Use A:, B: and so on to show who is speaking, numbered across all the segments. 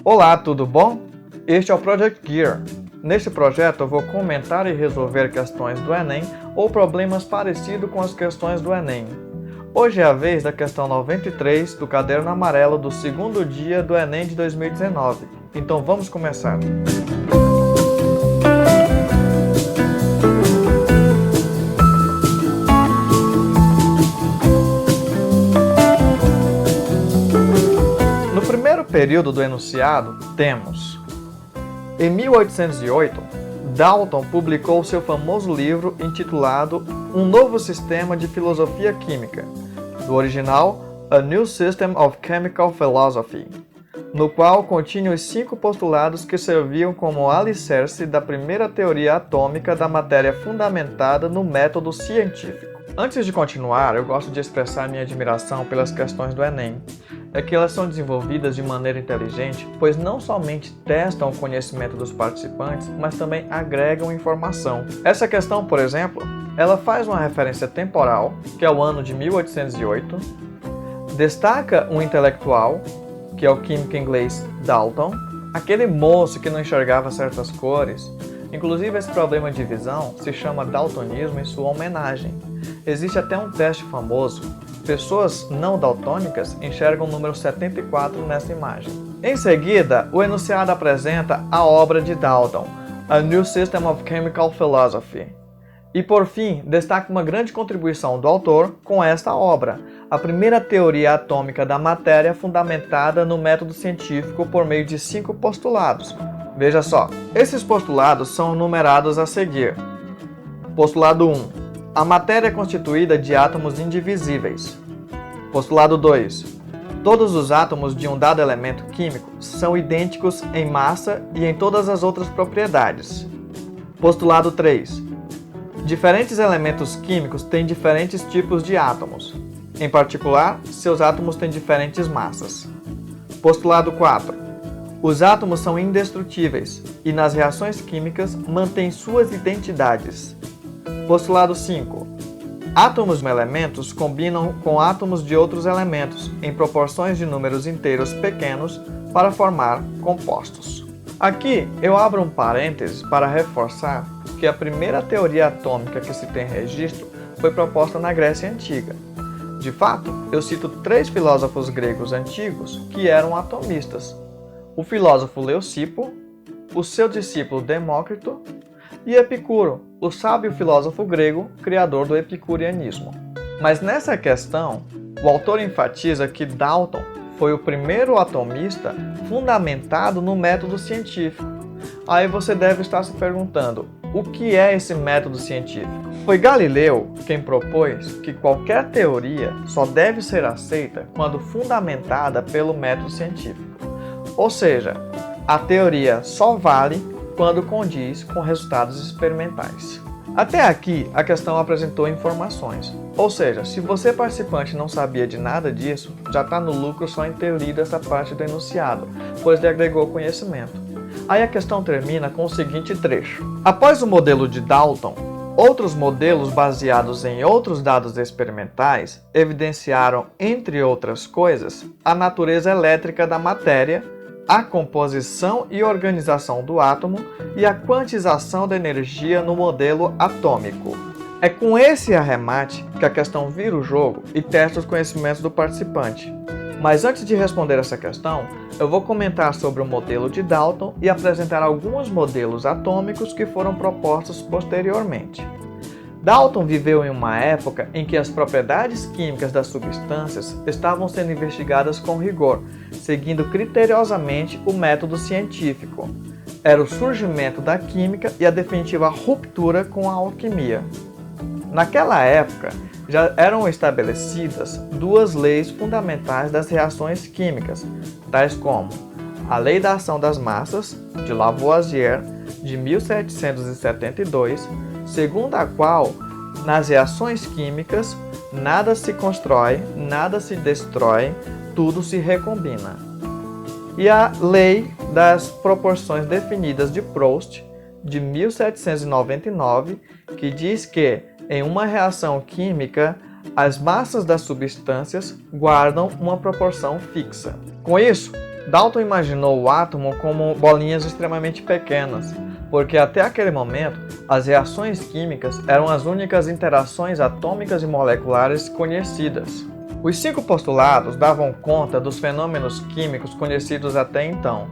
A: Olá, tudo bom? Este é o Project Gear. Neste projeto eu vou comentar e resolver questões do Enem ou problemas parecidos com as questões do Enem. Hoje é a vez da questão 93 do caderno amarelo do segundo dia do Enem de 2019. Então vamos começar. No primeiro período do enunciado, temos: em 1808, Dalton publicou seu famoso livro intitulado Um Novo Sistema de Filosofia Química, do original A New System of Chemical Philosophy, no qual continha os 5 postulados que serviam como alicerce da primeira teoria atômica da matéria fundamentada no método científico. Antes de continuar, eu gosto de expressar minha admiração pelas questões do Enem. É que elas são desenvolvidas de maneira inteligente, pois não somente testam o conhecimento dos participantes, mas também agregam informação. Essa questão, por exemplo, ela faz uma referência temporal, que é o ano de 1808, destaca um intelectual, que é o químico inglês Dalton, aquele moço que não enxergava certas cores. Inclusive, esse problema de visão se chama daltonismo em sua homenagem. Existe até um teste famoso. Pessoas não daltônicas enxergam o número 74 nessa imagem. Em seguida, o enunciado apresenta a obra de Dalton, A New System of Chemical Philosophy. E por fim, destaca uma grande contribuição do autor com esta obra, a primeira teoria atômica da matéria fundamentada no método científico por meio de 5 postulados. Veja só, esses postulados são numerados a seguir. Postulado 1. A matéria é constituída de átomos indivisíveis. Postulado 2. Todos os átomos de um dado elemento químico são idênticos em massa e em todas as outras propriedades. Postulado 3. Diferentes elementos químicos têm diferentes tipos de átomos. Em particular, seus átomos têm diferentes massas. Postulado 4. Os átomos são indestrutíveis e nas reações químicas mantêm suas identidades. Postulado 5. Átomos de elementos combinam com átomos de outros elementos em proporções de números inteiros pequenos para formar compostos. Aqui eu abro um parênteses para reforçar que a primeira teoria atômica que se tem registro foi proposta na Grécia Antiga. De fato, eu cito 3 filósofos gregos antigos que eram atomistas: o filósofo Leucipo, o seu discípulo Demócrito e Epicuro, o sábio filósofo grego, criador do epicureanismo. Mas nessa questão, o autor enfatiza que Dalton foi o primeiro atomista fundamentado no método científico. Aí você deve estar se perguntando, o que é esse método científico? Foi Galileu quem propôs que qualquer teoria só deve ser aceita quando fundamentada pelo método científico. Ou seja, a teoria só vale quando condiz com resultados experimentais. Até aqui, a questão apresentou informações. Ou seja, se você participante não sabia de nada disso, já está no lucro só em ter lido essa parte do enunciado, pois lhe agregou conhecimento. Aí a questão termina com o seguinte trecho. Após o modelo de Dalton, outros modelos baseados em outros dados experimentais evidenciaram, entre outras coisas, a natureza elétrica da matéria, a composição e organização do átomo e a quantização da energia no modelo atômico. É com esse arremate que a questão vira o jogo e testa os conhecimentos do participante. Mas antes de responder essa questão, eu vou comentar sobre o modelo de Dalton e apresentar alguns modelos atômicos que foram propostos posteriormente. Dalton viveu em uma época em que as propriedades químicas das substâncias estavam sendo investigadas com rigor, seguindo criteriosamente o método científico. Era o surgimento da química e a definitiva ruptura com a alquimia. Naquela época, já eram estabelecidas 2 leis fundamentais das reações químicas, tais como a Lei da Ação das Massas, de Lavoisier, de 1772, segundo a qual, nas reações químicas, nada se constrói, nada se destrói, tudo se recombina. E a Lei das Proporções Definidas de Proust, de 1799, que diz que, em uma reação química, as massas das substâncias guardam uma proporção fixa. Com isso, Dalton imaginou o átomo como bolinhas extremamente pequenas, porque até aquele momento as reações químicas eram as únicas interações atômicas e moleculares conhecidas. Os 5 postulados davam conta dos fenômenos químicos conhecidos até então.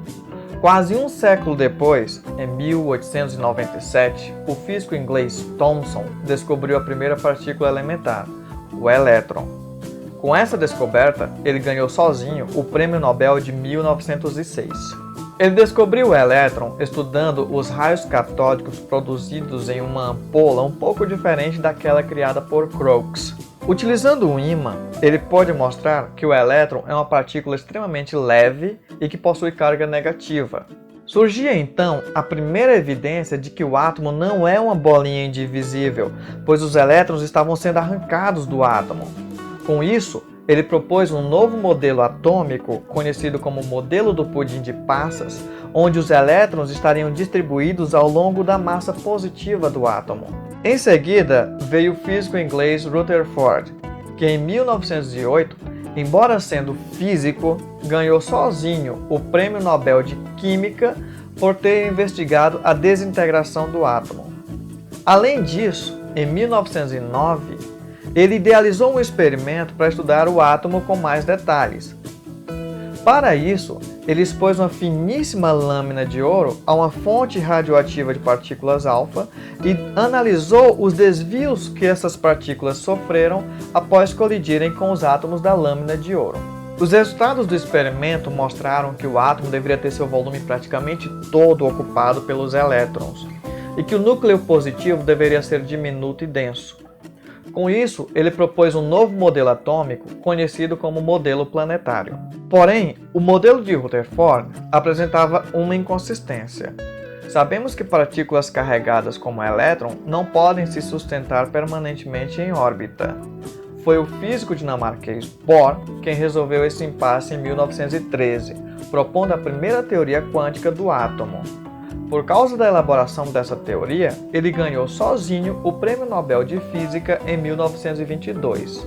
A: Quase um século depois, em 1897, o físico inglês Thomson descobriu a primeira partícula elementar, o elétron. Com essa descoberta, ele ganhou sozinho o Prêmio Nobel de 1906. Ele descobriu o elétron estudando os raios catódicos produzidos em uma ampola um pouco diferente daquela criada por Crookes. Utilizando um ímã, ele pôde mostrar que o elétron é uma partícula extremamente leve e que possui carga negativa. Surgia então a primeira evidência de que o átomo não é uma bolinha indivisível, pois os elétrons estavam sendo arrancados do átomo. Com isso, ele propôs um novo modelo atômico, conhecido como modelo do pudim de passas, onde os elétrons estariam distribuídos ao longo da massa positiva do átomo. Em seguida, veio o físico inglês Rutherford, que em 1908, embora sendo físico, ganhou sozinho o Prêmio Nobel de Química por ter investigado a desintegração do átomo. Além disso, em 1909, ele idealizou um experimento para estudar o átomo com mais detalhes. Para isso, ele expôs uma finíssima lâmina de ouro a uma fonte radioativa de partículas alfa e analisou os desvios que essas partículas sofreram após colidirem com os átomos da lâmina de ouro. Os resultados do experimento mostraram que o átomo deveria ter seu volume praticamente todo ocupado pelos elétrons e que o núcleo positivo deveria ser diminuto e denso. Com isso, ele propôs um novo modelo atômico, conhecido como modelo planetário. Porém, o modelo de Rutherford apresentava uma inconsistência. Sabemos que partículas carregadas como elétron não podem se sustentar permanentemente em órbita. Foi o físico dinamarquês Bohr quem resolveu esse impasse em 1913, propondo a primeira teoria quântica do átomo. Por causa da elaboração dessa teoria, ele ganhou sozinho o Prêmio Nobel de Física em 1922.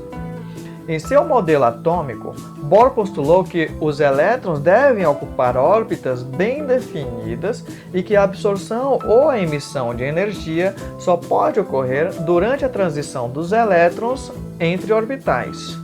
A: Em seu modelo atômico, Bohr postulou que os elétrons devem ocupar órbitas bem definidas e que a absorção ou a emissão de energia só pode ocorrer durante a transição dos elétrons entre orbitais.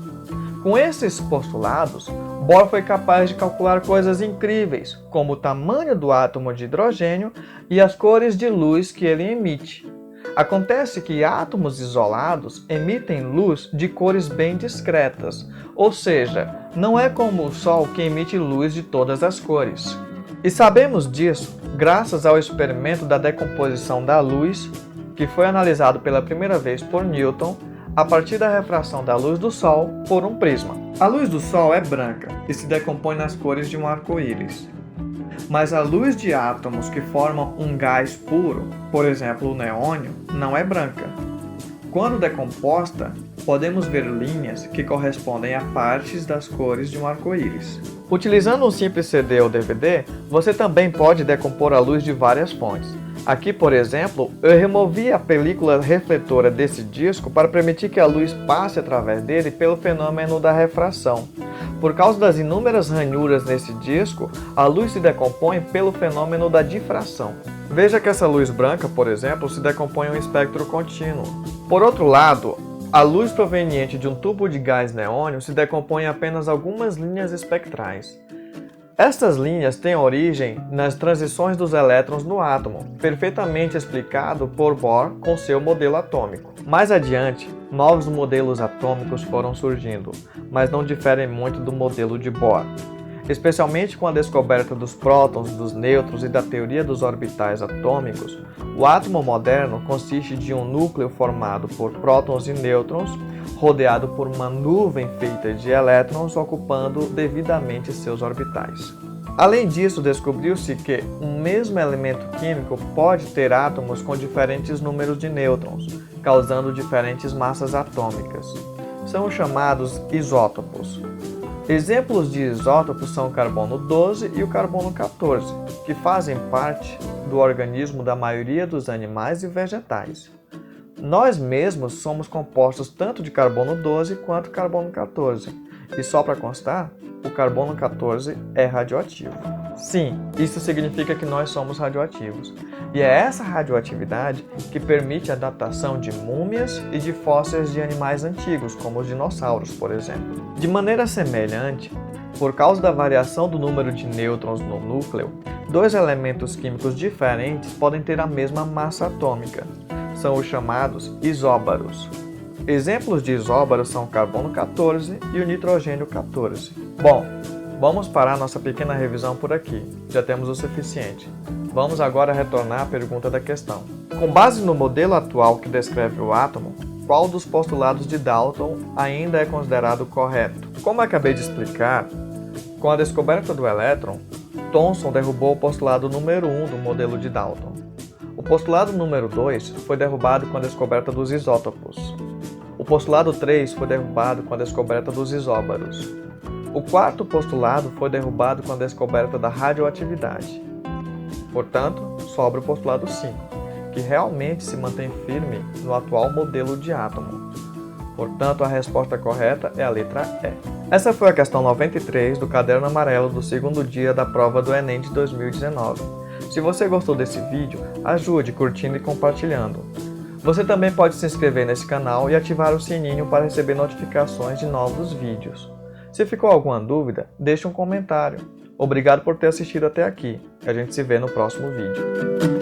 A: Com esses postulados, Bohr foi capaz de calcular coisas incríveis, como o tamanho do átomo de hidrogênio e as cores de luz que ele emite. Acontece que átomos isolados emitem luz de cores bem discretas, ou seja, não é como o Sol que emite luz de todas as cores. E sabemos disso graças ao experimento da decomposição da luz, que foi analisado pela primeira vez por Newton, a partir da refração da luz do Sol por um prisma. A luz do Sol é branca e se decompõe nas cores de um arco-íris. Mas a luz de átomos que formam um gás puro, por exemplo o neônio, não é branca. Quando decomposta, podemos ver linhas que correspondem a partes das cores de um arco-íris. Utilizando um simples CD ou DVD, você também pode decompor a luz de várias fontes. Aqui, por exemplo, eu removi a película refletora desse disco para permitir que a luz passe através dele pelo fenômeno da refração. Por causa das inúmeras ranhuras nesse disco, a luz se decompõe pelo fenômeno da difração. Veja que essa luz branca, por exemplo, se decompõe em um espectro contínuo. Por outro lado, a luz proveniente de um tubo de gás neônio se decompõe em apenas algumas linhas espectrais. Estas linhas têm origem nas transições dos elétrons no átomo, perfeitamente explicado por Bohr com seu modelo atômico. Mais adiante, novos modelos atômicos foram surgindo, mas não diferem muito do modelo de Bohr. Especialmente com a descoberta dos prótons, dos nêutrons e da teoria dos orbitais atômicos, o átomo moderno consiste de um núcleo formado por prótons e nêutrons, rodeado por uma nuvem feita de elétrons ocupando devidamente seus orbitais. Além disso, descobriu-se que um mesmo elemento químico pode ter átomos com diferentes números de nêutrons, causando diferentes massas atômicas. São chamados isótopos. Exemplos de isótopos são o carbono 12 e o carbono 14, que fazem parte do organismo da maioria dos animais e vegetais. Nós mesmos somos compostos tanto de carbono 12 quanto carbono 14. E só para constar, o carbono 14 é radioativo. Sim, isso significa que nós somos radioativos. E é essa radioatividade que permite a datação de múmias e de fósseis de animais antigos, como os dinossauros, por exemplo. De maneira semelhante, por causa da variação do número de nêutrons no núcleo, dois elementos químicos diferentes podem ter a mesma massa atômica. São os chamados isóbaros. Exemplos de isóbaros são o carbono 14 e o nitrogênio 14. Bom, vamos parar nossa pequena revisão por aqui. Já temos o suficiente. Vamos agora retornar à pergunta da questão. Com base no modelo atual que descreve o átomo, qual dos postulados de Dalton ainda é considerado correto? Como acabei de explicar, com a descoberta do elétron, Thomson derrubou o postulado número 1 do modelo de Dalton. O postulado número 2 foi derrubado com a descoberta dos isótopos. O postulado 3 foi derrubado com a descoberta dos isóbaros. O quarto postulado foi derrubado com a descoberta da radioatividade. Portanto, sobra o postulado 5, que realmente se mantém firme no atual modelo de átomo. Portanto, a resposta correta é a letra E. Essa foi a questão 93 do Caderno Amarelo do segundo dia da prova do Enem de 2019. Se você gostou desse vídeo, ajude curtindo e compartilhando. Você também pode se inscrever nesse canal e ativar o sininho para receber notificações de novos vídeos. Se ficou alguma dúvida, deixe um comentário. Obrigado por ter assistido até aqui. A gente se vê no próximo vídeo.